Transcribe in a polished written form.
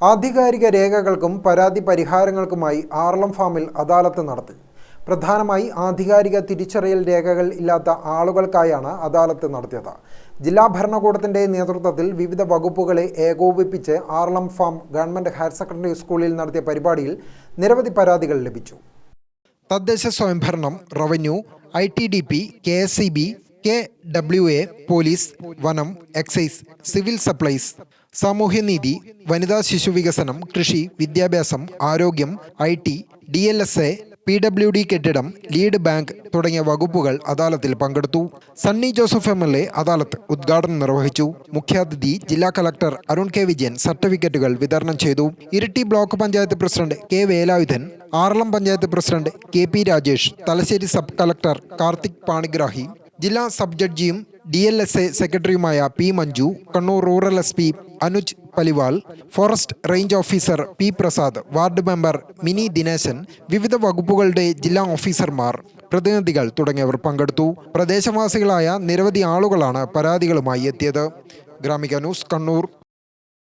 ആധികാരിക രേഖകൾക്കും പരാതി പരിഹാരങ്ങൾക്കുമായി ആറളം ഫാമിൽ അദാലത്ത് നടത്തി. പ്രധാനമായി ആധികാരിക തിരിച്ചറിയൽ രേഖകൾ ഇല്ലാത്ത ആളുകൾക്കായാണ് അദാലത്ത് നടത്തിയത്. ജില്ലാ ഭരണകൂടത്തിന്റെ നേതൃത്വത്തിൽ വിവിധ വകുപ്പുകളെ ഏകോപിപ്പിച്ച് Aralam farm government higher secondary സ്കൂളിൽ നടത്തിയ പരിപാടിയിൽ നിരവധി പരാതികൾ ലഭിച്ചു. തദ്ദേശ സ്വയംഭരണം, revenue, ITDP, KSEB, KWA, police, വനം, എക്സൈസ്, സിവിൽ സപ്ലൈസ്, സാമൂഹ്യനീതി, വനിതാ ശിശു വികസനം, കൃഷി, വിദ്യാഭ്യാസം, ആരോഗ്യം, IT, DLSA, PWD കെട്ടിടം, ലീഡ് ബാങ്ക് തുടങ്ങിയ വകുപ്പുകൾ അദാലത്തിൽ പങ്കെടുത്തു. സണ്ണി ജോസഫ് MLA അദാലത്ത് ഉദ്ഘാടനം നിർവഹിച്ചു. മുഖ്യാതിഥി ജില്ലാ കളക്ടർ അരുൺ K. വിജയൻ സർട്ടിഫിക്കറ്റുകൾ വിതരണം ചെയ്തു. Iritty block panchayat president K. Velayudhan, Aralam panchayat president KP Rajesh, Thalassery sub collector Karthik Panigrahi, ജില്ലാ സബ് ജഡ്ജിയും DLSA സെക്രട്ടറിയുമായ P. Manju, Kannur rural SP Anuj Paliwal, forest range officer P. Prasad, ward member mini Dineshan, വിവിധ വകുപ്പുകളുടെ ജില്ലാ ഓഫീസർമാർ, പ്രതിനിധികൾ തുടങ്ങിയവർ പങ്കെടുത്തു. പ്രദേശവാസികളായ നിരവധി ആളുകളാണ് പരാതികളുമായി എത്തിയത്. ഗ്രാമിക ന്യൂസ്, കണ്ണൂർ.